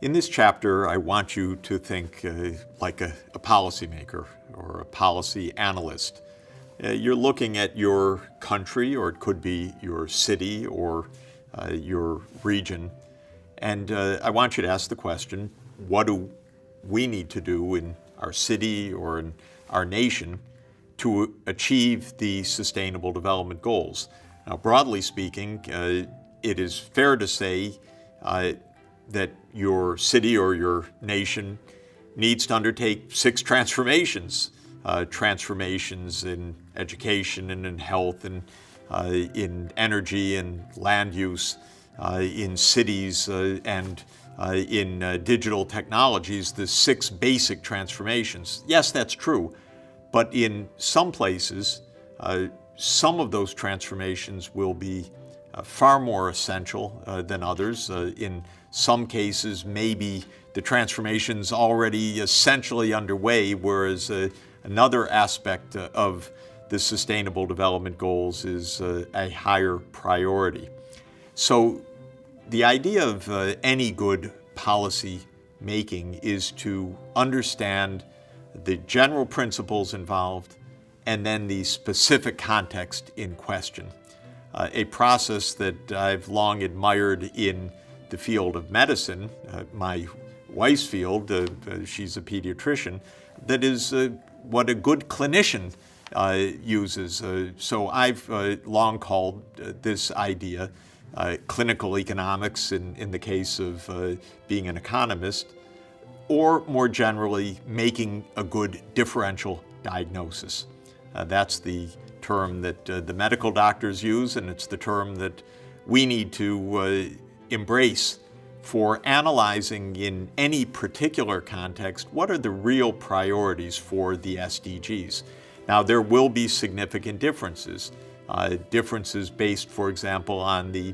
In this chapter, I want you to think like a policymaker or a policy analyst. You're looking at your country, or it could be your city or your region, and I want you to ask the question, what do we need to do in our city or in our nation to achieve the Sustainable Development Goals? Now, broadly speaking, it is fair to say that your city or your nation needs to undertake 6 transformations. Transformations in education and in health and in energy and land use, in cities and in digital technologies, the 6 basic transformations. Yes, that's true, but in some places, some of those transformations will be far more essential than others. In some cases, maybe the transformation's already essentially underway, whereas another aspect of the Sustainable Development Goals is a higher priority. So the idea of any good policy making is to understand the general principles involved and then the specific context in question. A process that I've long admired in the field of medicine, my wife's field, she's a pediatrician, that is what a good clinician uses. So I've long called this idea clinical economics in the case of being an economist, or more generally, making a good differential diagnosis. That's the term that the medical doctors use, and it's the term that we need to embrace for analyzing in any particular context what are the real priorities for the SDGs. Now, there will be significant differences. Differences based, for example, on the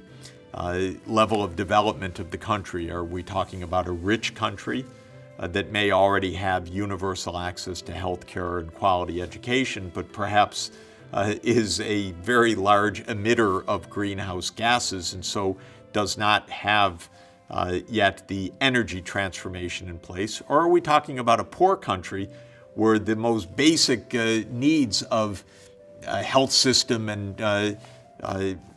level of development of the country. Are we talking about a rich country that may already have universal access to health care and quality education, but perhaps is a very large emitter of greenhouse gases and so does not have yet the energy transformation in place? Or are we talking about a poor country where the most basic needs of health system and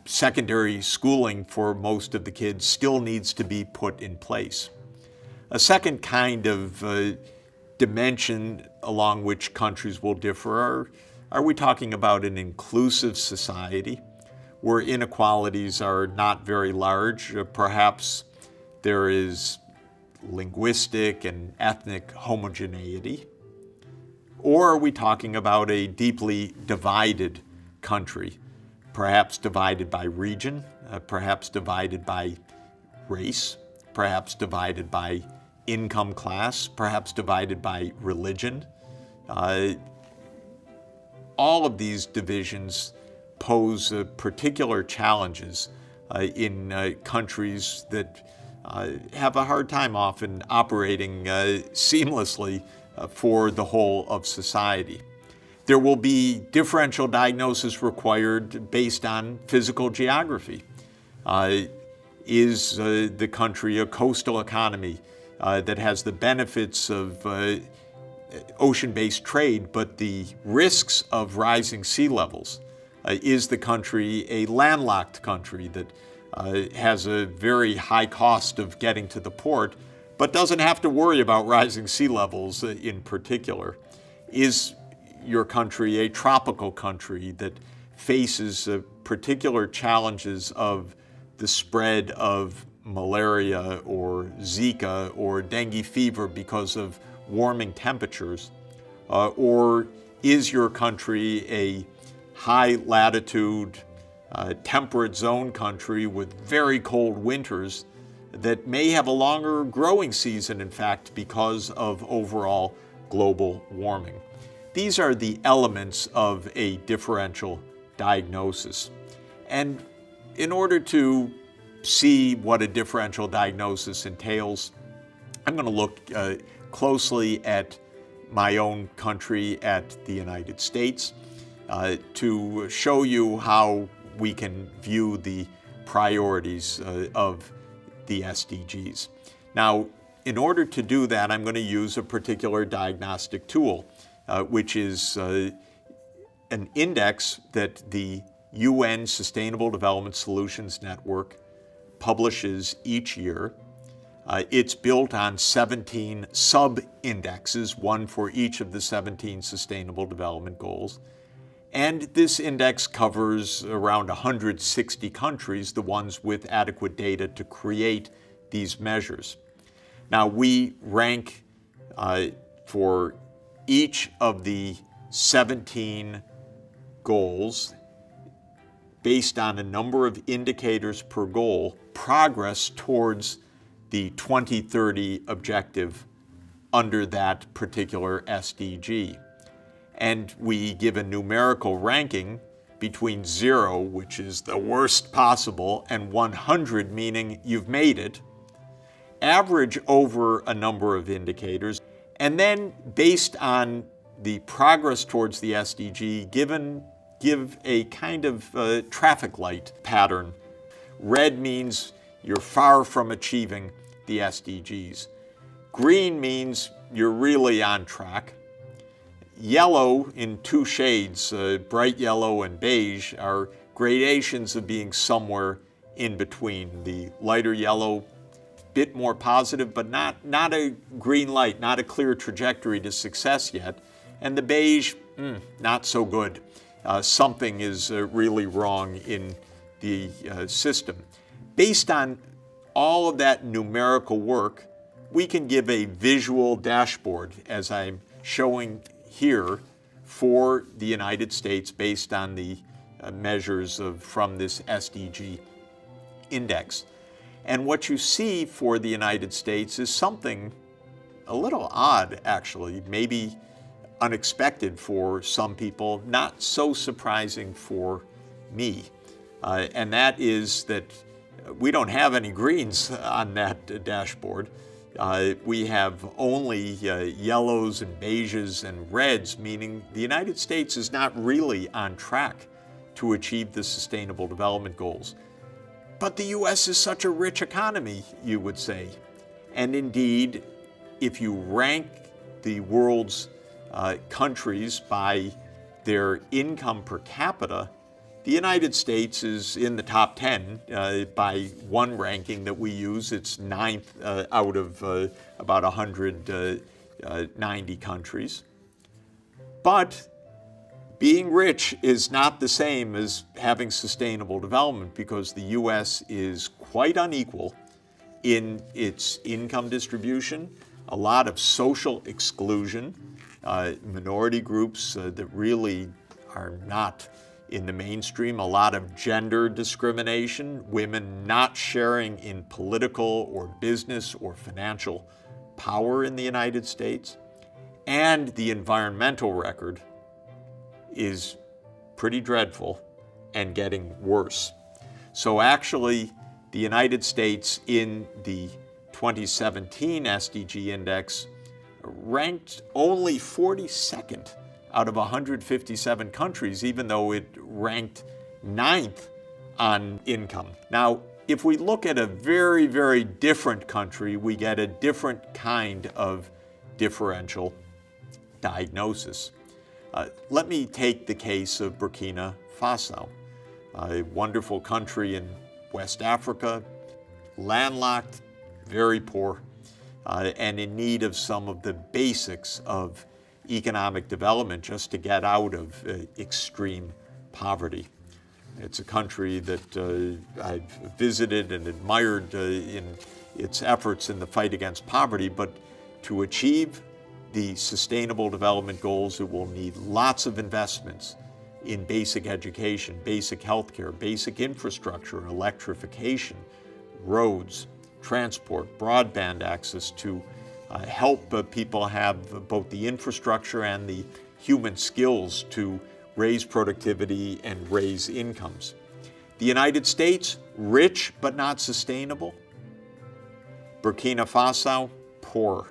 secondary schooling for most of the kids still needs to be put in place? A second kind of dimension along which countries will differ are we talking about an inclusive society where inequalities are not very large? Perhaps there is linguistic and ethnic homogeneity. Or are we talking about a deeply divided country, perhaps divided by region, perhaps divided by race, perhaps divided by income class, perhaps divided by religion? All of these divisions pose particular challenges in countries that have a hard time often operating seamlessly for the whole of society. There will be differential diagnosis required based on physical geography. Is the country a coastal economy that has the benefits of ocean-based trade, but the risks of rising sea levels? Is the country a landlocked country that has a very high cost of getting to the port, but doesn't have to worry about rising sea levels in particular? Is your country a tropical country that faces particular challenges of the spread of malaria or Zika or dengue fever because of warming temperatures? Or is your country a high latitude, temperate zone country with very cold winters that may have a longer growing season, in fact, because of overall global warming? These are the elements of a differential diagnosis. And in order to see what a differential diagnosis entails, I'm going to look closely at my own country, at the United States, to show you how we can view the priorities of the SDGs. Now, in order to do that, I'm going to use a particular diagnostic tool, which is an index that the UN Sustainable Development Solutions Network publishes each year. It's built on 17 sub-indexes, one for each of the 17 Sustainable Development Goals. And this index covers around 160 countries, the ones with adequate data to create these measures. Now, we rank for each of the 17 goals based on a number of indicators per goal, progress towards the 2030 objective under that particular SDG. And we give a numerical ranking between 0, which is the worst possible, and 100, meaning you've made it, average over a number of indicators, and then based on the progress towards the SDG, give a kind of traffic light pattern. Red means you're far from achieving the SDGs. Green means you're really on track. Yellow, in two shades, bright yellow and beige, are gradations of being somewhere in between. The lighter yellow, bit more positive, but not a green light, not a clear trajectory to success yet. And the beige, not so good. Something is really wrong in the system. Based on all of that numerical work, we can give a visual dashboard, as I'm showing here, for the United States based on the measures from this SDG index. And what you see for the United States is something a little odd, actually, maybe unexpected for some people, not so surprising for me. And that is that we don't have any greens on that dashboard. We have only yellows and beiges and reds, meaning the United States is not really on track to achieve the Sustainable Development Goals. But the U.S. is such a rich economy, you would say. And indeed, if you rank the world's countries by their income per capita, the United States is in the top 10 by one ranking that we use. It's 9th out of about 190 countries. But being rich is not the same as having sustainable development, because the U.S. is quite unequal in its income distribution, a lot of social exclusion, minority groups that really are not in the mainstream, a lot of gender discrimination, women not sharing in political or business or financial power in the United States, and the environmental record is pretty dreadful and getting worse. So actually, the United States in the 2017 SDG index ranked only 42nd out of 157 countries, even though it ranked 9th on income. Now, if we look at a very, very different country, we get a different kind of differential diagnosis. Let me take the case of Burkina Faso, a wonderful country in West Africa, landlocked, very poor, and in need of some of the basics of economic development just to get out of extreme poverty. It's a country that I've visited and admired in its efforts in the fight against poverty, but to achieve the Sustainable Development Goals, it will need lots of investments in basic education, basic healthcare, basic infrastructure, electrification, roads, transport, broadband access to help people have both the infrastructure and the human skills to raise productivity and raise incomes. The United States, rich but not sustainable. Burkina Faso, poor,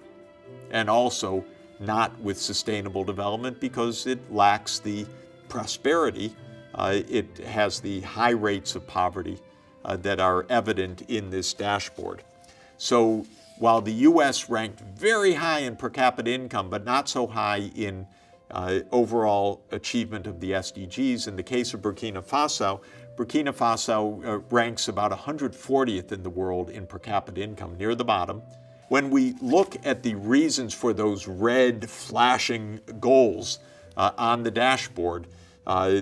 and also not with sustainable development because it lacks the prosperity. It has the high rates of poverty that are evident in this dashboard. So while the U.S. ranked very high in per capita income, but not so high in overall achievement of the SDGs. In the case of Burkina Faso ranks about 140th in the world in per capita income, near the bottom. When we look at the reasons for those red flashing goals on the dashboard,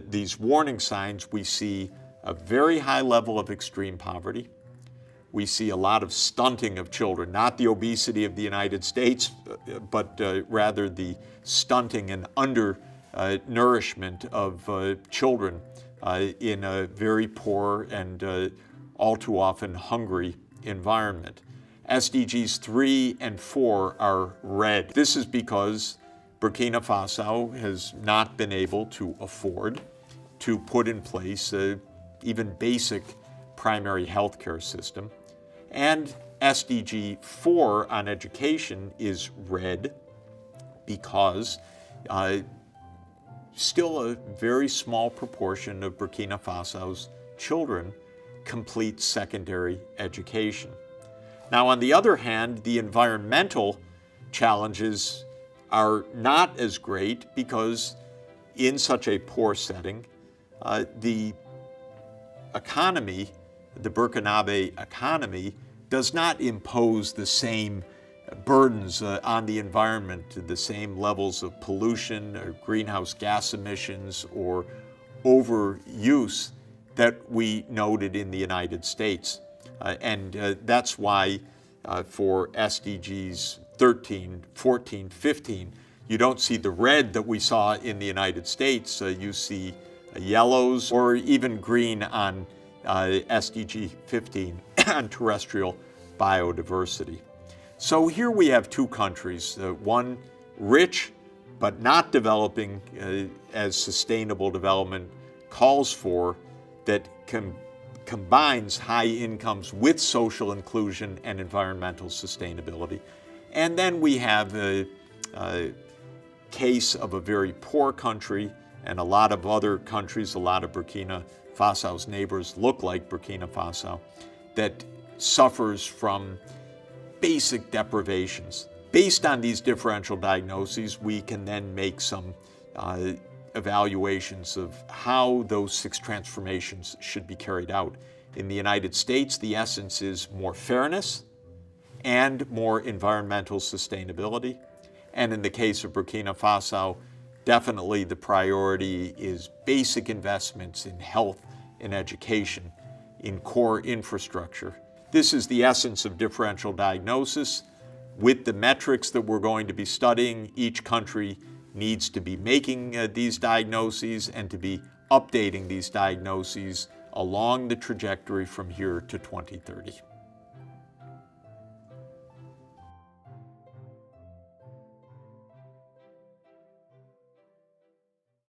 these warning signs, we see a very high level of extreme poverty. We see a lot of stunting of children, not the obesity of the United States, but rather the stunting and undernourishment of children in a very poor and all too often hungry environment. SDGs 3 and 4 are red. This is because Burkina Faso has not been able to afford to put in place a even basic primary health care system. And SDG 4 on education is red because still a very small proportion of Burkina Faso's children complete secondary education. Now, on the other hand, the environmental challenges are not as great because in such a poor setting, the economy, the Burkinabe economy, does not impose the same burdens on the environment, the same levels of pollution or greenhouse gas emissions or overuse that we noted in the United States. And that's why for SDGs 13, 14, 15, you don't see the red that we saw in the United States. You see yellows or even green on SDG 15 on terrestrial biodiversity. So here we have two countries, one rich but not developing as sustainable development calls for, that combines high incomes with social inclusion and environmental sustainability. And then we have a case of a very poor country, and a lot of other countries, a lot of Burkina Faso's neighbors look like Burkina Faso, that suffers from basic deprivations. Based on these differential diagnoses, we can then make some evaluations of how those 6 transformations should be carried out. In the United States, the essence is more fairness and more environmental sustainability. And in the case of Burkina Faso, definitely the priority is basic investments in health and education, in core infrastructure. This is the essence of differential diagnosis. With the metrics that we're going to be studying, each country needs to be making these diagnoses and to be updating these diagnoses along the trajectory from here to 2030.